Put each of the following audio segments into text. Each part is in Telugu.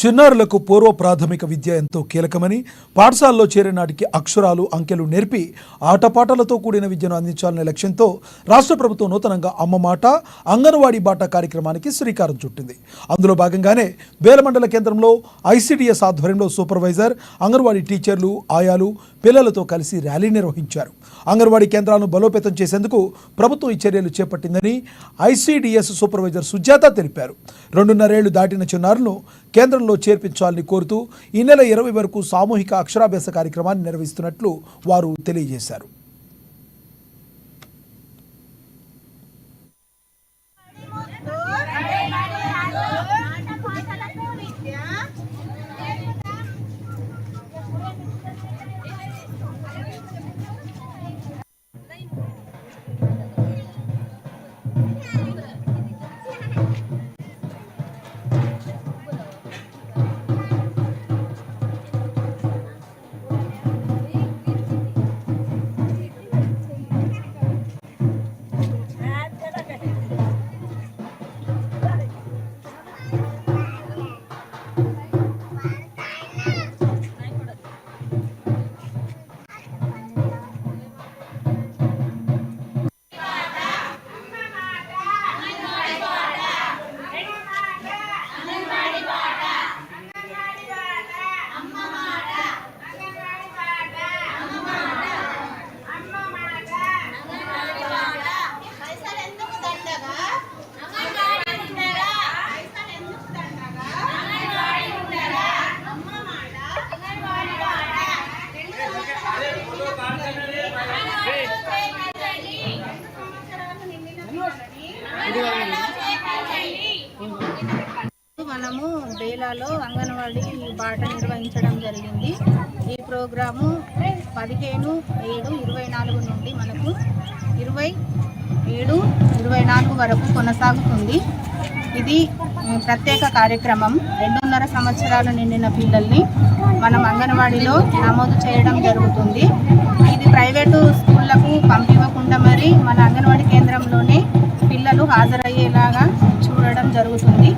చిన్నారులకు పూర్వ ప్రాథమిక విద్య ఎంతో కీలకమని, పాఠశాలలో చేరే నాటికి అక్షరాలు అంకెలు నేర్పి ఆటపాటలతో కూడిన విద్యను అందించాలనే లక్ష్యంతో రాష్ట్ర ప్రభుత్వం నూతనంగా అమ్మ మాట, అంగన్వాడీ బాట కార్యక్రమానికి శ్రీకారం చుట్టింది. అందులో భాగంగానే బేలమండల కేంద్రంలో ఐసిడిఎస్ ఆధ్వర్యంలో సూపర్వైజర్, అంగన్వాడీ టీచర్లు, ఆయాలు పిల్లలతో కలిసి ర్యాలీ నిర్వహించారు. అంగన్వాడీ కేంద్రాలను బలోపేతం చేసేందుకు ప్రభుత్వం ఈ చర్యలు చేపట్టిందని ఐసిడిఎస్ సూపర్వైజర్ సుజాత తెలిపారు. 2.5 ఏళ్లు దాటిన చిన్నారులను కేంద్రంలో చేర్పించాలని కోరుతూ ఈ నెల 20 వరకు సామూహిక అక్షరాభ్యాస కార్యక్రమాన్ని నిర్వహిస్తున్నట్లు వారు తెలియజేశారు. మనము బేలాలో అంగన్వాడీ బాట నిర్వహించడం జరిగింది. ఈ ప్రోగ్రాము 15/7/24 నుండి మనకు 27/24 వరకు కొనసాగుతుంది. ఇది ప్రత్యేక కార్యక్రమం. 2.5 సంవత్సరాలు నిండిన పిల్లల్ని మనం అంగన్వాడీలో నమోదు చేయడం జరుగుతుంది. ఇది ప్రైవేటు స్కూళ్లకు పంపివ్వకుండా మరి మన అంగన్వాడీ కేంద్రంలోనే పిల్లలు హాజరయ్యేలాగా చూడడం జరుగుతుంది.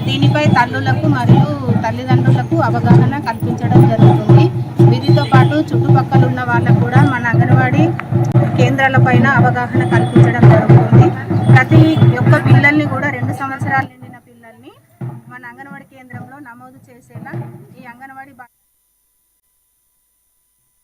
దీనిపై తల్లులకు మరియు తల్లిదండ్రులకు అవగాహన కల్పించడం జరుగుతుంది. వీరితో పాటు చుట్టుపక్కల ఉన్న వాళ్ళకు కూడా మన అంగన్వాడీ కేంద్రాలపైన అవగాహన కల్పించడం జరుగుతుంది. ప్రతి ఒక్క పిల్లల్ని కూడా 2 సంవత్సరాలు నిండిన పిల్లల్ని మన అంగన్వాడీ కేంద్రంలో నమోదు చేసేలా ఈ అంగన్వాడీ